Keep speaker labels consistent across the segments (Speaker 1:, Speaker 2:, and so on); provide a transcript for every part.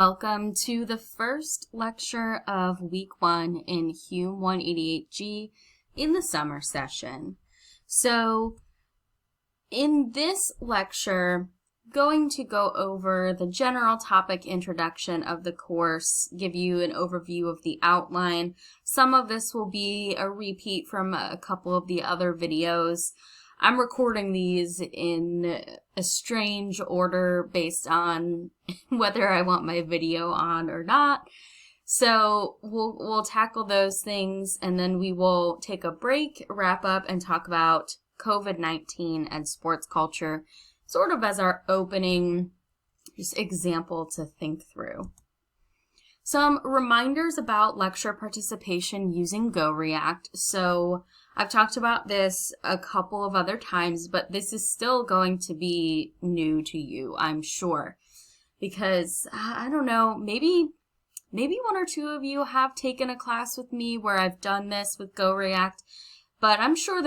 Speaker 1: Welcome to the first lecture of week 1 in Hume 188G in the summer session. So in this lecture, going to go over the general topic introduction of the course, give you an overview of the outline. Some of this will be a repeat from a couple of the other videos. I'm recording these in a strange order based on whether I want my video on or not. So we'll tackle those things, and then we will take a break, wrap up, and talk about COVID-19 and sports culture, sort of as our opening just example to think through. Some reminders about lecture participation using GoReact. So I've talked about this a couple of other times, but this is still going to be new to you, I'm sure. Because, I don't know, maybe one or two of you have taken a class with me where I've done this with GoReact, but I'm sure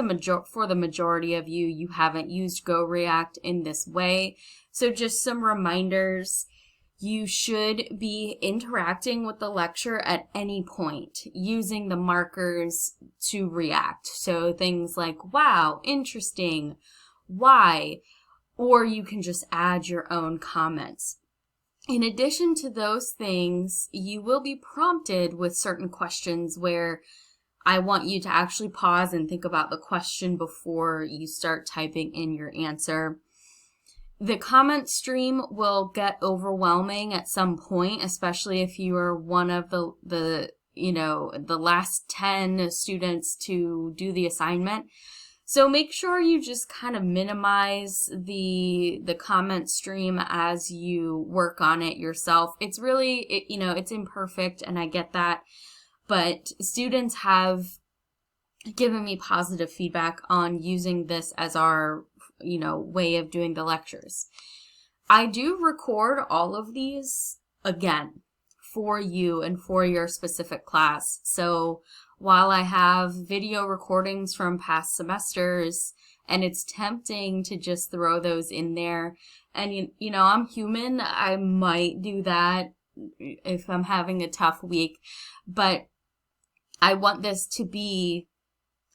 Speaker 1: for the majority of you, you haven't used GoReact in this way. So just some reminders. You should be interacting with the lecture at any point using the markers to react. So things like, wow, interesting, why, or you can just add your own comments. In addition to those things, you will be prompted with certain questions where I want you to actually pause and think about the question before you start typing in your answer. The comment stream will get overwhelming at some point, especially if you are one of the last 10 students to do the assignment. So make sure you just kind of minimize the comment stream as you work on it yourself. It's really, it's imperfect, and I get that, but students have given me positive feedback on using this as our way of doing the lectures. I do record all of these again for you and for your specific class. So while I have video recordings from past semesters, and it's tempting to just throw those in there, and I'm human, I might do that if I'm having a tough week, but I want this to be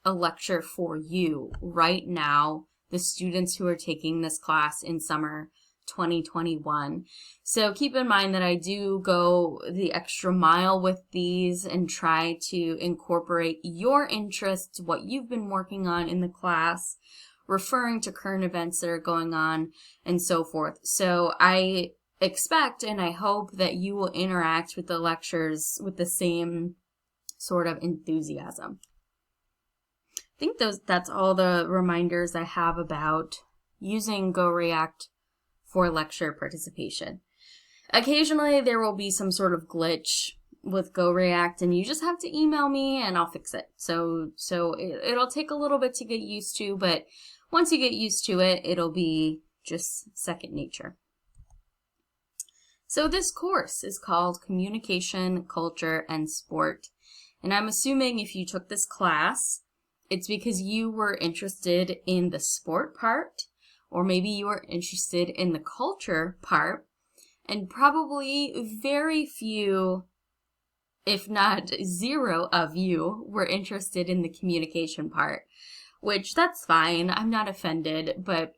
Speaker 1: a lecture for you right now, the students who are taking this class in summer 2021. So keep in mind that I do go the extra mile with these and try to incorporate your interests, what you've been working on in the class, referring to current events that are going on, and so forth. So I expect and I hope that you will interact with the lectures with the same sort of enthusiasm. I think that's all the reminders I have about using GoReact for lecture participation. Occasionally there will be some sort of glitch with GoReact, and you just have to email me and I'll fix it. So it'll take a little bit to get used to, but once you get used to it, it'll be just second nature. So this course is called Communication, Culture, and Sport. And I'm assuming if you took this class, it's because you were interested in the sport part, or maybe you were interested in the culture part, and probably very few, if not zero of you, were interested in the communication part, which that's fine. I'm not offended, but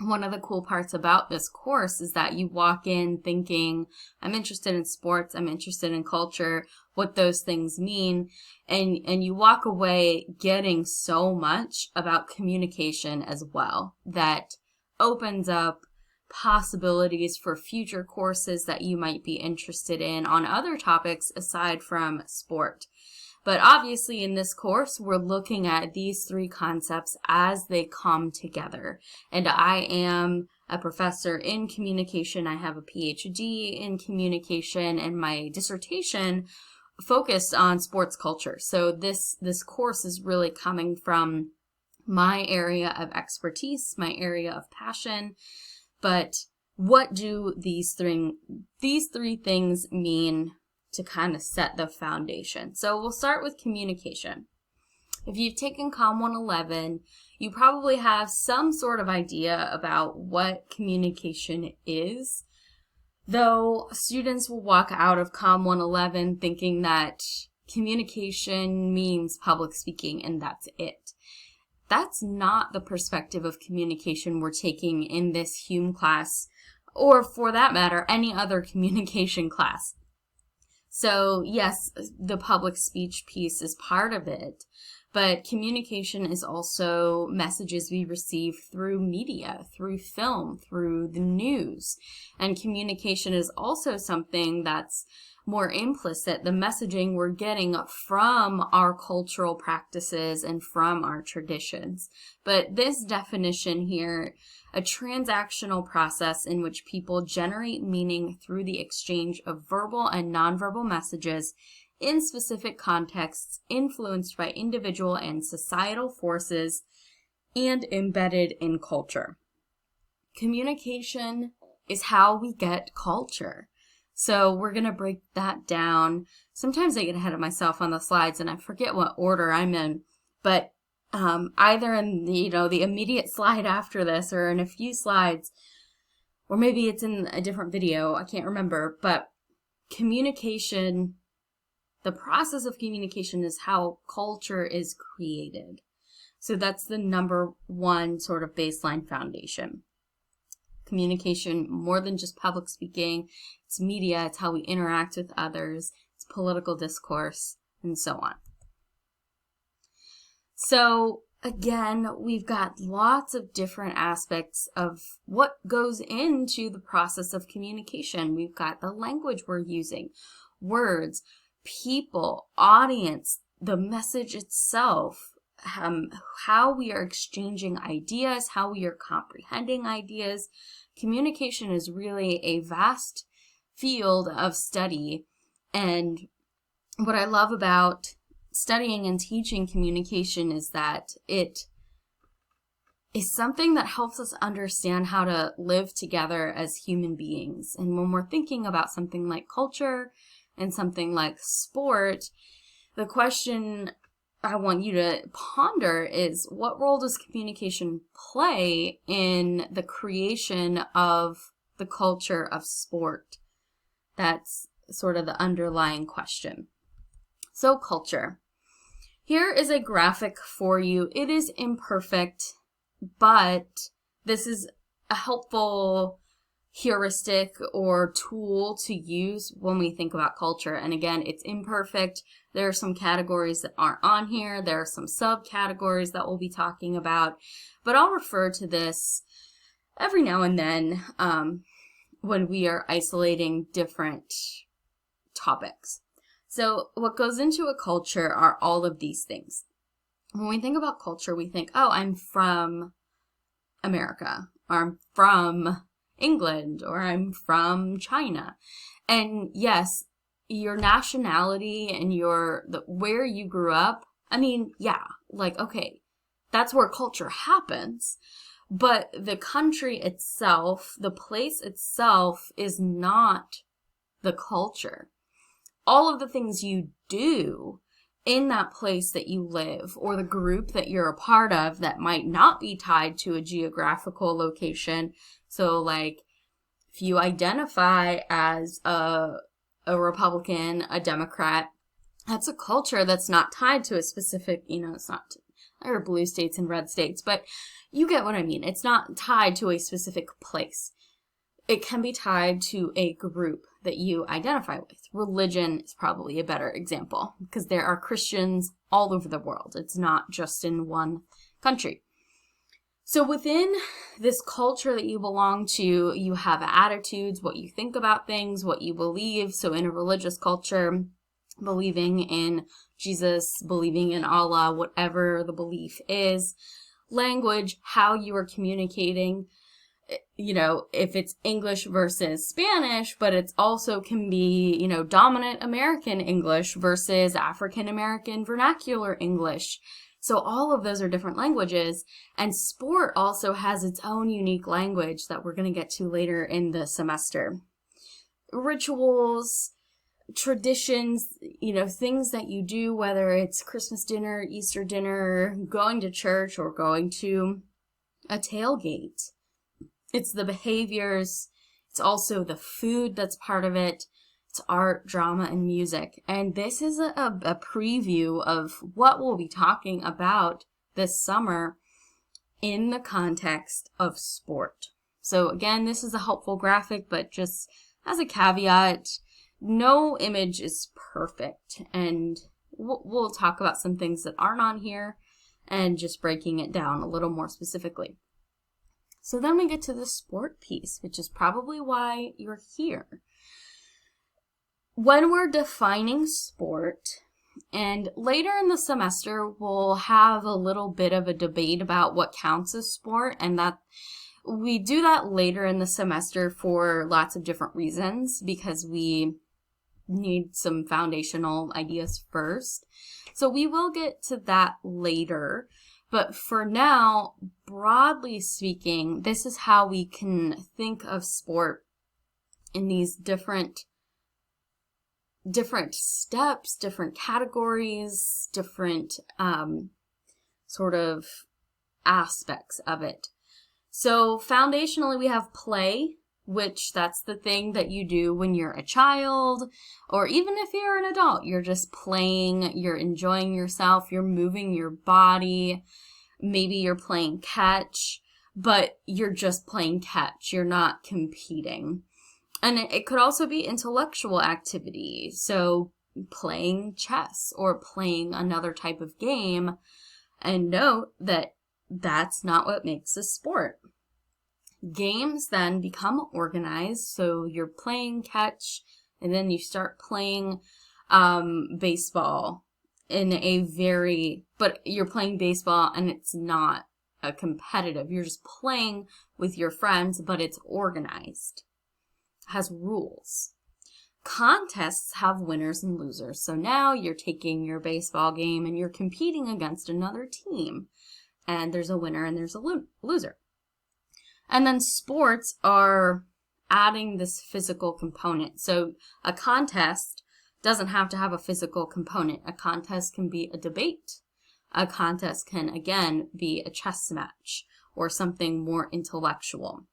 Speaker 1: one of the cool parts about this course is that you walk in thinking, I'm interested in sports, I'm interested in culture, what those things mean, and you walk away getting so much about communication as well that opens up possibilities for future courses that you might be interested in on other topics aside from sport. But obviously in this course, we're looking at these three concepts as they come together. And I am a professor in communication. I have a PhD in communication, and my dissertation focused on sports culture. So this course is really coming from my area of expertise, my area of passion. But what do these three things mean to kind of set the foundation? So we'll start with communication. If you've taken Com 111, you probably have some sort of idea about what communication is. Though students will walk out of Com 111 thinking that communication means public speaking and that's it. That's not the perspective of communication we're taking in this Hume class, or for that matter, any other communication class. So yes, the public speech piece is part of it, but communication is also messages we receive through media, through film, through the news. And communication is also something that's more implicit, the messaging we're getting from our cultural practices and from our traditions. But this definition here, a transactional process in which people generate meaning through the exchange of verbal and nonverbal messages in specific contexts influenced by individual and societal forces and embedded in culture. Communication is how we get culture. So we're going to break that down. Sometimes I get ahead of myself on the slides and I forget what order I'm in, but either in the immediate slide after this or in a few slides, or maybe it's in a different video, I can't remember, but communication, the process of communication is how culture is created. So that's the number one sort of baseline foundation. Communication, more than just public speaking, it's media, it's how we interact with others, it's political discourse, and so on. So again, we've got lots of different aspects of what goes into the process of communication. We've got the language we're using, words, people, audience, the message itself, how we are exchanging ideas, how we are comprehending ideas. Communication is really a vast field of study, and what I love about studying and teaching communication is that it is something that helps us understand how to live together as human beings. And when we're thinking about something like culture and something like sport, the question I want you to ponder is, what role does communication play in the creation of the culture of sport? That's sort of the underlying question. So culture. Here is a graphic for you. It is imperfect, but this is a helpful heuristic or tool to use when we think about culture. And again, it's imperfect. There are some categories that aren't on here. There are some subcategories that we'll be talking about, but I'll refer to this every now and then when we are isolating different topics. So what goes into a culture are all of these things. When we think about culture, we think, oh, I'm from America, or I'm from England, or I'm from China. And yes, your nationality and where you grew up, I mean, yeah, like, okay, that's where culture happens. But the country itself, the place itself is not the culture. All of the things you do in that place that you live, or the group that you're a part of that might not be tied to a geographical location. So like if you identify as a Republican, a Democrat, that's a culture that's not tied to a specific, it's not, there are blue states and red states, but you get what I mean. It's not tied to a specific place. It can be tied to a group that you identify with. Religion is probably a better example because there are Christians all over the world. It's not just in one country. So within this culture that you belong to, you have attitudes, what you think about things, what you believe. So in a religious culture, believing in Jesus, believing in Allah, whatever the belief is. Language, how you are communicating. If it's English versus Spanish, but it's also can be, dominant American English versus African American vernacular English. So all of those are different languages, and sport also has its own unique language that we're going to get to later in the semester. Rituals, traditions, things that you do, whether it's Christmas dinner, Easter dinner, going to church, or going to a tailgate. It's the behaviors, It's also the food that's part of it. It's art, drama, and music. And this is a preview of what we'll be talking about this summer in the context of sport. So again, this is a helpful graphic, but just as a caveat, no image is perfect. And we'll talk about some things that aren't on here and just breaking it down a little more specifically. So then we get to the sport piece, which is probably why you're here. When we're defining sport, and later in the semester, we'll have a little bit of a debate about what counts as sport, and that we do that later in the semester for lots of different reasons, because we need some foundational ideas first. So we will get to that later. But for now, broadly speaking, this is how we can think of sport in these different steps, different categories, different sort of aspects of it. So foundationally, we have play, which that's the thing that you do when you're a child, or even if you're an adult, you're just playing, you're enjoying yourself, you're moving your body, maybe you're playing catch, but you're just playing catch, you're not competing. And it could also be intellectual activity, so playing chess or playing another type of game, and note that that's not what makes a sport. Games then become organized, so you're playing catch, and then you start playing baseball but you're playing baseball and it's not a competitive. You're just playing with your friends, but it's organized. Has rules. Contests have winners and losers. So now you're taking your baseball game and you're competing against another team. And there's a winner and there's a loser. And then sports are adding this physical component. So a contest doesn't have to have a physical component. A contest can be a debate. A contest can, again, be a chess match or something more intellectual.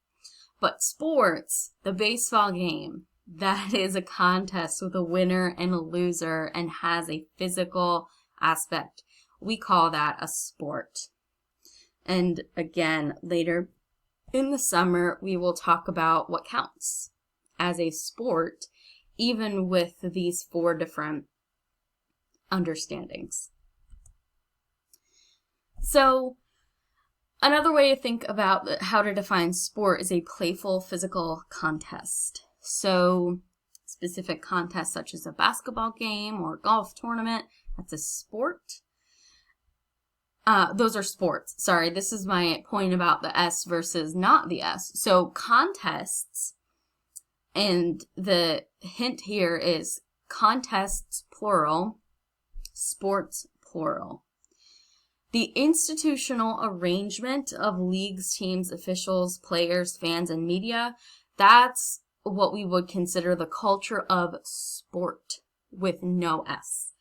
Speaker 1: But sports, the baseball game, that is a contest with a winner and a loser and has a physical aspect. We call that a sport. And again, later in the summer, we will talk about what counts as a sport, even with these 4 different understandings. So another way to think about how to define sport is a playful physical contest. So specific contests such as a basketball game or golf tournament, that's a sport. Those are sports. Sorry, this is my point about the S versus not the S. So contests, and the hint here is contests plural, sports plural. The institutional arrangement of leagues, teams, officials, players, fans, and media, that's what we would consider the culture of sport with no S.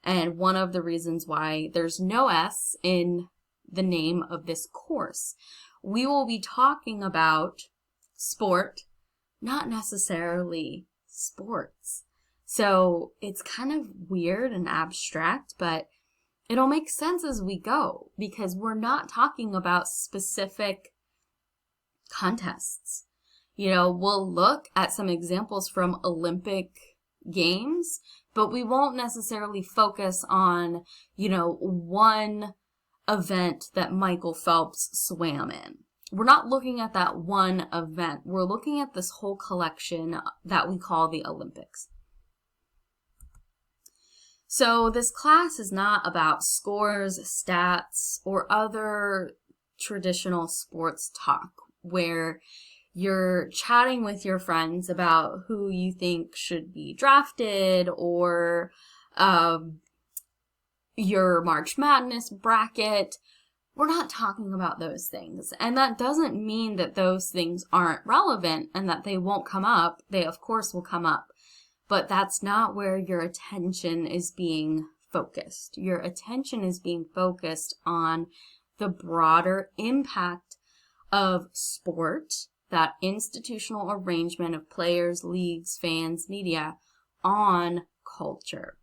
Speaker 1: And one of the reasons why there's no S in the name of this course. We will be talking about sport, not necessarily sports. So it's kind of weird and abstract, but it'll make sense as we go because we're not talking about specific contests. You know, we'll look at some examples from Olympic Games, but we won't necessarily focus on, one event that Michael Phelps swam in. We're not looking at that one event. We're looking at this whole collection that we call the Olympics. So this class is not about scores, stats, or other traditional sports talk where you're chatting with your friends about who you think should be drafted or your March Madness bracket. We're not talking about those things. And that doesn't mean that those things aren't relevant and that they won't come up. They, of course, will come up. But that's not where your attention is being focused. Your attention is being focused on the broader impact of sport that institutional arrangement of players, leagues, fans, media on culture.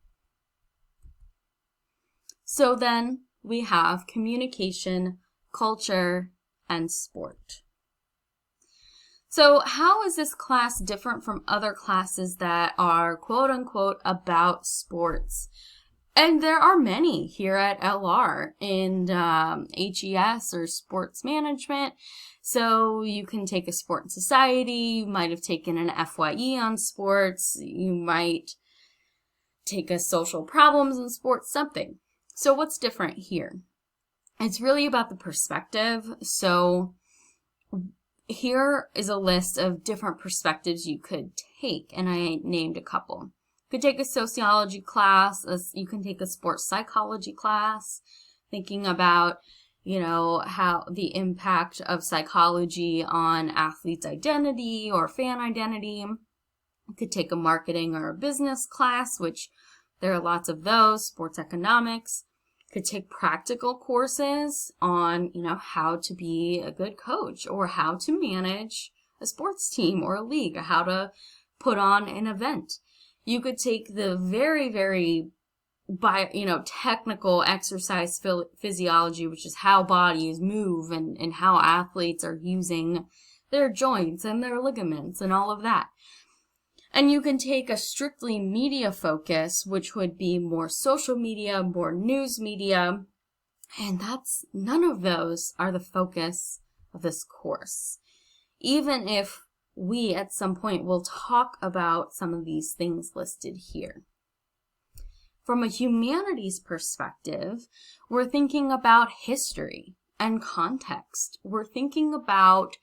Speaker 1: So then we have communication, culture, and sport. So how is this class different from other classes that are quote unquote about sports? And there are many here at LR in HES or sports management. So you can take a sport and society, you might have taken an FYE on sports, you might take a social problems in sports, something. So what's different here? It's really about the perspective. So here is a list of different perspectives you could take, and I named a couple. You could take a sociology class, you can take a sports psychology class, thinking about, how the impact of psychology on athletes' identity or fan identity. You could take a marketing or a business class, which there are lots of those, sports economics. Could take practical courses on, how to be a good coach or how to manage a sports team or a league, or how to put on an event. You could take the very, very, technical exercise physiology, which is how bodies move and how athletes are using their joints and their ligaments and all of that. And you can take a strictly media focus, which would be more social media, more news media, and none of those are the focus of this course. Even if we at some point will talk about some of these things listed here. From a humanities perspective, we're thinking about history and context. We're thinking about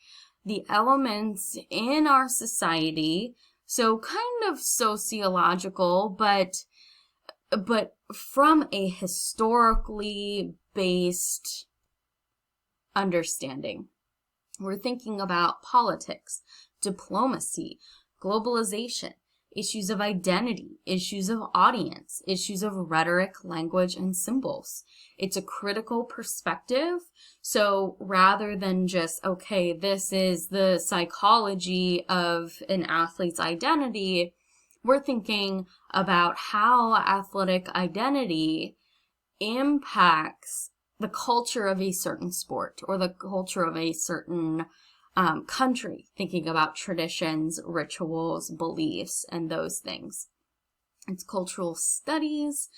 Speaker 1: the elements in our society. So kind of sociological, but from a historically based understanding. We're thinking about politics, diplomacy, globalization, issues of identity, issues of audience, issues of rhetoric, language, and symbols. It's a critical perspective. So rather than just, okay, this is the psychology of an athlete's identity, we're thinking about how athletic identity impacts the culture of a certain sport or the culture of a certain country, thinking about traditions, rituals, beliefs, and those things. It's cultural studies,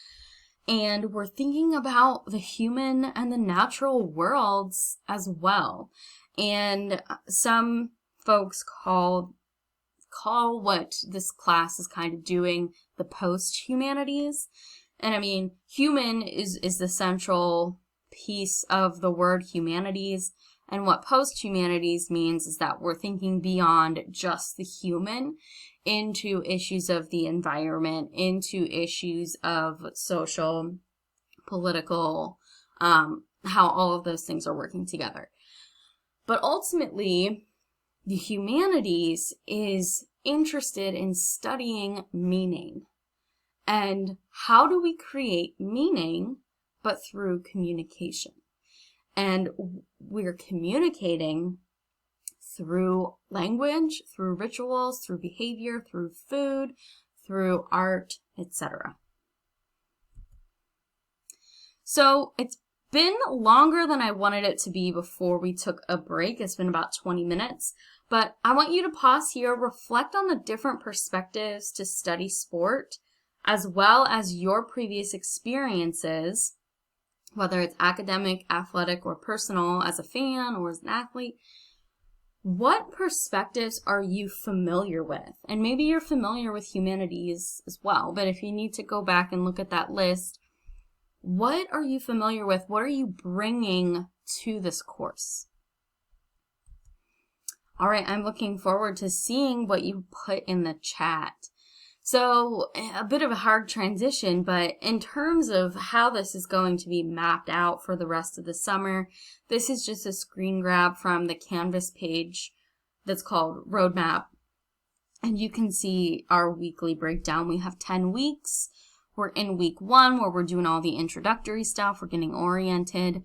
Speaker 1: and we're thinking about the human and the natural worlds as well. And some folks call what this class is kind of doing the post-humanities. And I mean, human is the central piece of the word humanities. And what post-humanities means is that we're thinking beyond just the human into issues of the environment, into issues of social, political, how all of those things are working together. But ultimately, the humanities is interested in studying meaning. And how do we create meaning but through communication? And we're communicating through language, through rituals, through behavior, through food, through art, etc. So it's been longer than I wanted it to be before we took a break. It's been about 20 minutes. But I want you to pause here, reflect on the different perspectives to study sport, as well as your previous experiences, whether it's academic, athletic, or personal, as a fan or as an athlete. What perspectives are you familiar with? And maybe you're familiar with humanities as well, but if you need to go back and look at that list, what are you familiar with? What are you bringing to this course? All right, I'm looking forward to seeing what you put in the chat. So a bit of a hard transition, but in terms of how this is going to be mapped out for the rest of the summer, this is just a screen grab from the Canvas page that's called Roadmap. And you can see our weekly breakdown. We have 10 weeks. We're in week 1 where we're doing all the introductory stuff. We're getting oriented.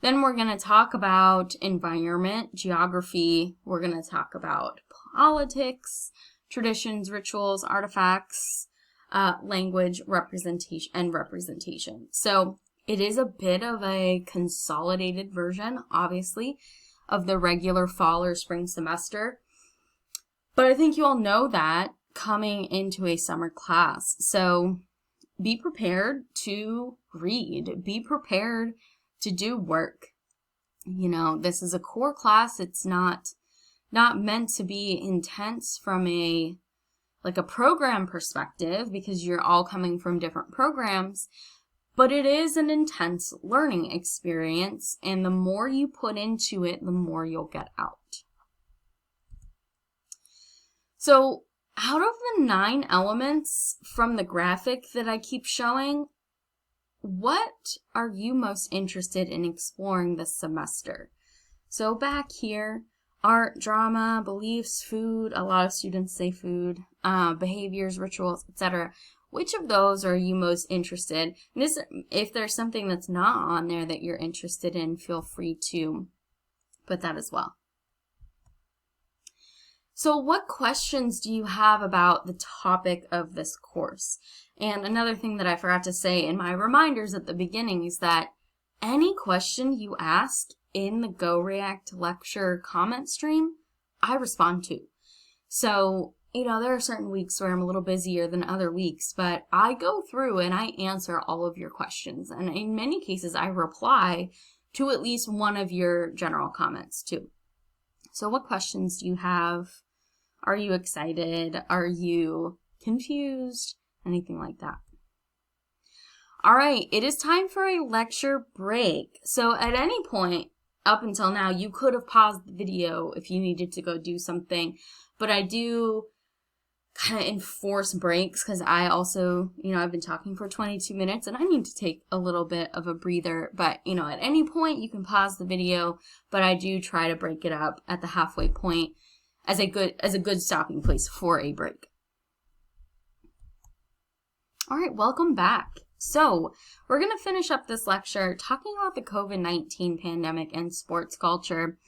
Speaker 1: Then we're going to talk about environment, geography. We're going to talk about politics, traditions, rituals, artifacts, language, representation. So it is a bit of a consolidated version, obviously, of the regular fall or spring semester. But I think you all know that coming into a summer class. So be prepared to read. Be prepared to do work. You know, this is a core class. It's not meant to be intense from a program perspective, because you're all coming from different programs, but it is an intense learning experience, and the more you put into it, the more you'll get out. So out of the 9 elements from the graphic that I keep showing, what are you most interested in exploring this semester? So back here, art, drama, beliefs, food, a lot of students say food, behaviors, rituals, etc. Which of those are you most interested in? If there's something that's not on there that you're interested in, feel free to put that as well. So what questions do you have about the topic of this course? And another thing that I forgot to say in my reminders at the beginning is that any question you ask in the Go React lecture comment stream, I respond to. So, you know, there are certain weeks where I'm a little busier than other weeks, but I go through and I answer all of your questions. And in many cases, I reply to at least one of your general comments too. So what questions do you have? Are you excited? Are you confused? Anything like that. All right, it is time for a lecture break. So at any point up until now, you could have paused the video if you needed to go do something, but I do kind of enforce breaks because I also, you know, I've been talking for 22 minutes and I need to take a little bit of a breather. But, you know, at any point you can pause the video, but I do try to break it up at the halfway point as a good stopping place for a break. All right, welcome back. So we're going to finish up this lecture talking about the COVID-19 pandemic and sports culture.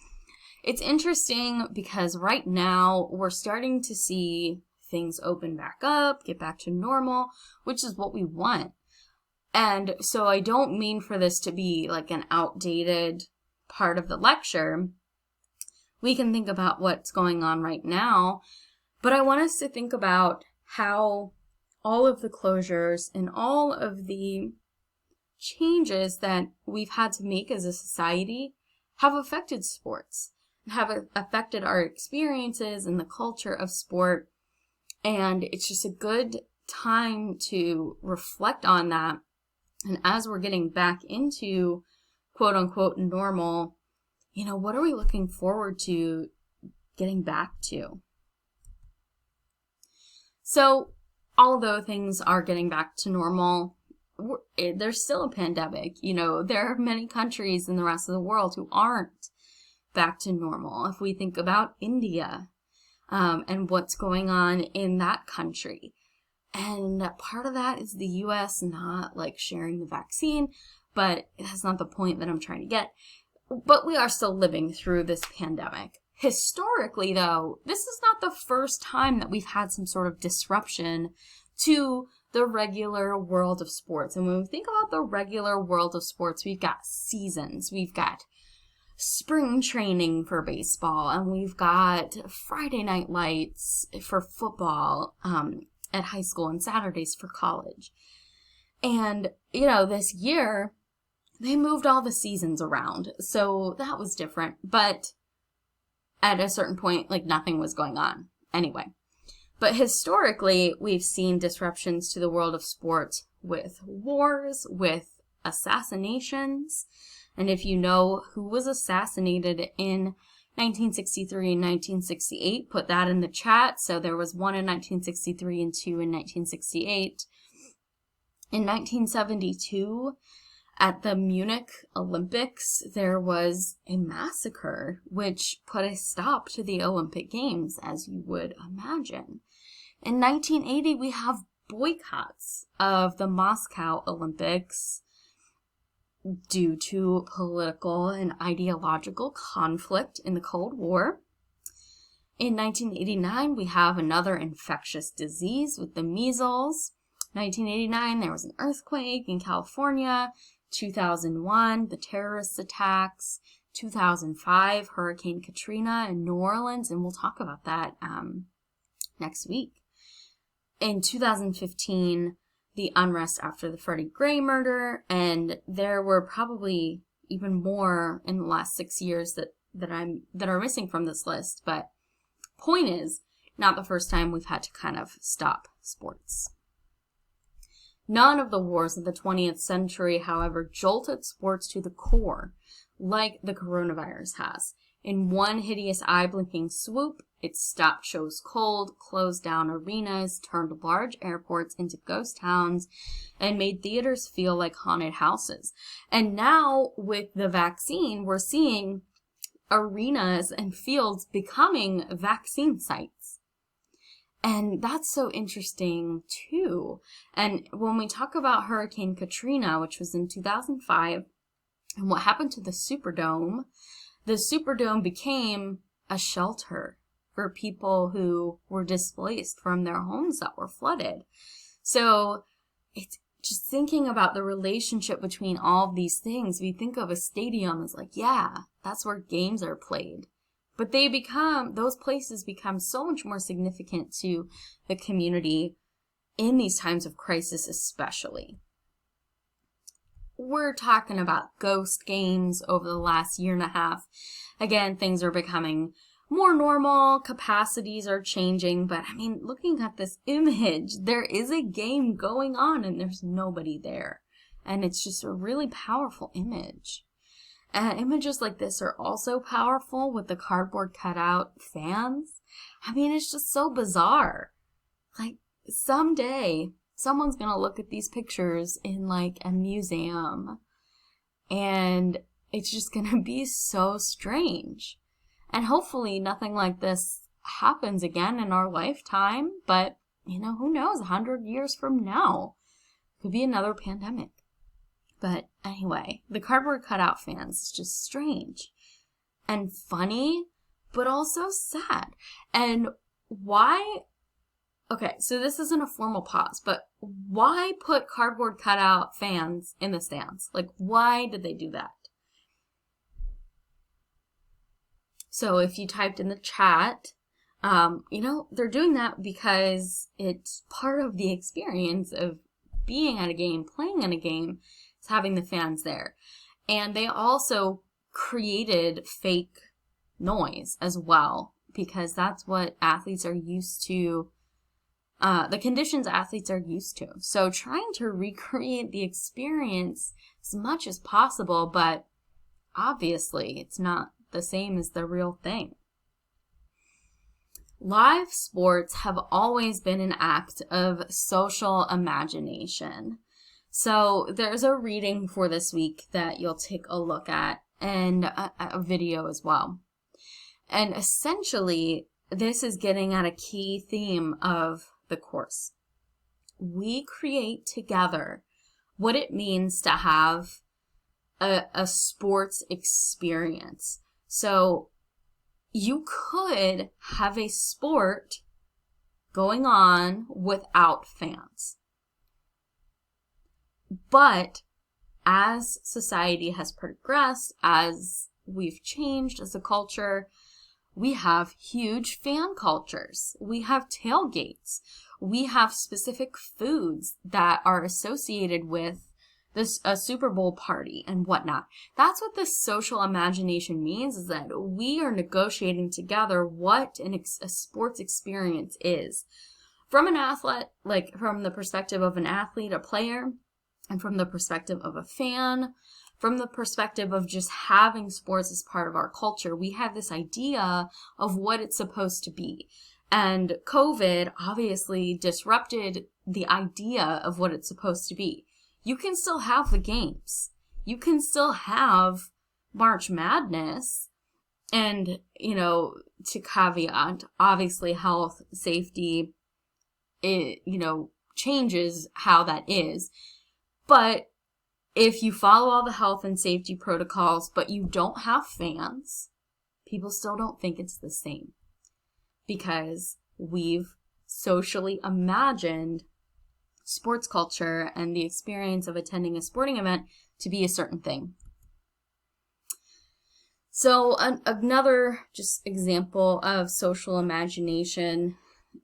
Speaker 1: It's interesting because right now we're starting to see things open back up, get back to normal, which is what we want. And so I don't mean for this to be like an outdated part of the lecture. We can think about what's going on right now, but I want us to think about how all of the closures and all of the changes that we've had to make as a society have affected sports, have affected our experiences and the culture of sport. And it's just a good time to reflect on that. And as we're getting back into quote unquote normal, you know, what are we looking forward to getting back to? So although things are getting back to normal, there's still a pandemic. You know, there are many countries in the rest of the world who aren't back to normal. If we think about India, and what's going on in that country. And part of that is the U.S. not like sharing the vaccine, but that's not the point that I'm trying to get. But we are still living through this pandemic. Historically, though, this is not the first time that we've had some sort of disruption to the regular world of sports. And when we think about the regular world of sports, we've got seasons, we've got spring training for baseball, and we've got Friday night lights for football at high school and Saturdays for college. And, you know, this year, they moved all the seasons around, so that was different. But at a certain point, like, nothing was going on anyway. But historically, we've seen disruptions to the world of sports with wars, with assassinations. And if you know who was assassinated in 1963 and 1968, put that in the chat. So there was one in 1963 and two in 1968. In 1972, at the Munich Olympics, there was a massacre which put a stop to the Olympic Games, as you would imagine. In 1980, we have boycotts of the Moscow Olympics, due to political and ideological conflict in the Cold War. In 1989, we have another infectious disease with the measles. 1989, there was an earthquake in California. 2001, the terrorist attacks. 2005, Hurricane Katrina in New Orleans, and we'll talk about that next week. In 2015, the unrest after the Freddie Gray murder, and there were probably even more in the last 6 years that are missing from this list, but point is, not the first time we've had to kind of stop sports. None of the wars of the 20th century, however, jolted sports to the core, like the coronavirus has. In one hideous eye-blinking swoop, it stopped shows cold, closed down arenas, turned large airports into ghost towns, and made theaters feel like haunted houses. And now, with the vaccine, we're seeing arenas and fields becoming vaccine sites. And that's so interesting, too. And when we talk about Hurricane Katrina, which was in 2005, and what happened to the Superdome became a shelter for people who were displaced from their homes that were flooded. So it's just thinking about the relationship between all of these things. We think of a stadium as like, yeah, that's where games are played. But those places become so much more significant to the community in these times of crisis especially. We're talking about ghost games over the last year and a half. Again, things are becoming more normal, capacities are changing, but I mean, looking at this image, there is a game going on and there's nobody there. And it's just a really powerful image. And images like this are also powerful with the cardboard cutout fans. I mean, it's just so bizarre. Like, someday, someone's gonna look at these pictures in like a museum and it's just gonna be so strange. And hopefully nothing like this happens again in our lifetime, but who knows, 100 years from now, could be another pandemic. But anyway, the cardboard cutout fans is just strange and funny, but also sad. And why? Okay, so this isn't a formal pause, but why put cardboard cutout fans in the stands? Like, why did they do that? So if you typed in the chat, they're doing that because it's part of the experience of being at a game, playing in a game, is having the fans there. And they also created fake noise as well, because that's what athletes are used to, the conditions athletes are used to. So trying to recreate the experience as much as possible, but obviously it's not the same as the real thing. Live sports have always been an act of social imagination. So there's a reading for this week that you'll take a look at, and a video as well. And essentially, this is getting at a key theme of the course. We create together what it means to have a sports experience. So you could have a sport going on without fans. But as society has progressed, as we've changed as a culture, we have huge fan cultures. We have tailgates. We have specific foods that are associated with a Super Bowl party and whatnot. That's what this social imagination means, is that we are negotiating together what a sports experience is. From an athlete, like from the perspective of an athlete, a player, and from the perspective of a fan, from the perspective of just having sports as part of our culture, we have this idea of what it's supposed to be. And COVID obviously disrupted the idea of what it's supposed to be. You can still have the games. You can still have March Madness. And, to caveat, obviously health, safety, it, changes how that is. But if you follow all the health and safety protocols, but you don't have fans, people still don't think it's the same because we've socially imagined sports culture and the experience of attending a sporting event to be a certain thing. So another just example of social imagination,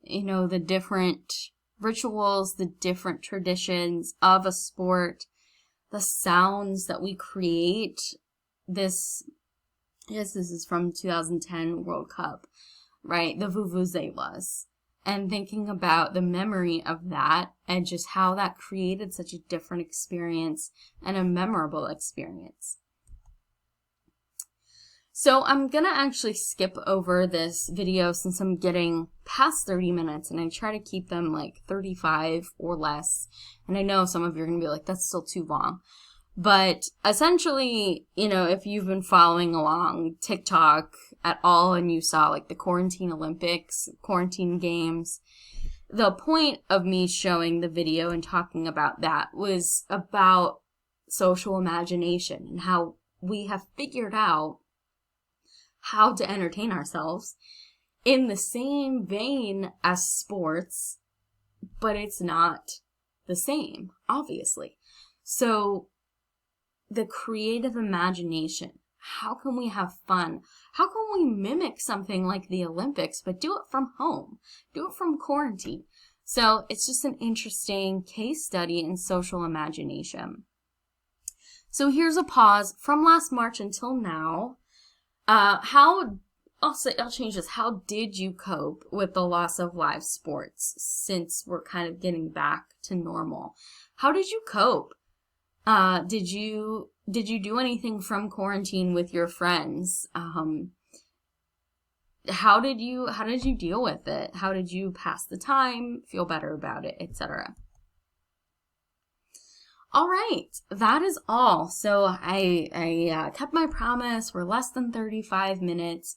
Speaker 1: the different rituals, the different traditions of a sport, the sounds that we create. This is from 2010 World Cup, right? The vuvuzelas. And thinking about the memory of that and just how that created such a different experience and a memorable experience. So I'm going to actually skip over this video since I'm getting past 30 minutes, and I try to keep them like 35 or less. And I know some of you are going to be like, that's still too long. But essentially, if you've been following along TikTok at all and you saw like the Quarantine Olympics, Quarantine Games, the point of me showing the video and talking about that was about social imagination and how we have figured out how to entertain ourselves in the same vein as sports, but it's not the same, obviously. So the creative imagination, how can we have fun? How can we mimic something like the Olympics, but do it from home, do it from quarantine? So it's just an interesting case study in social imagination. So here's a pause from last March until now. I'll change this. How did you cope with the loss of live sports since we're kind of getting back to normal? How did you cope? Did you do anything from quarantine with your friends? How did you deal with it? How did you pass the time, feel better about it, etc.? All right, that is all. So I kept my promise. We're less than 35 minutes.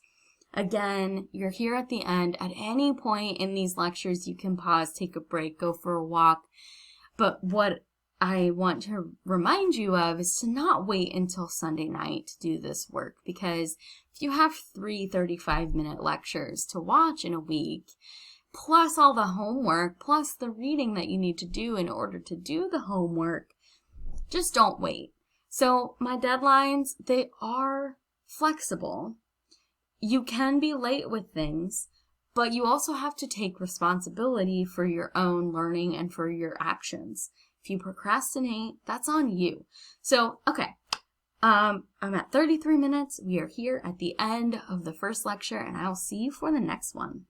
Speaker 1: Again, you're here at the end. At any point in these lectures, you can pause, take a break, go for a walk. But what I want to remind you of is to not wait until Sunday night to do this work, because if you have 3 35-minute lectures to watch in a week, plus all the homework, plus the reading that you need to do in order to do the homework, just don't wait. So my deadlines, they are flexible. You can be late with things, but you also have to take responsibility for your own learning and for your actions. If you procrastinate, that's on you. So, okay, I'm at 33 minutes. We are here at the end of the first lecture, and I'll see you for the next one.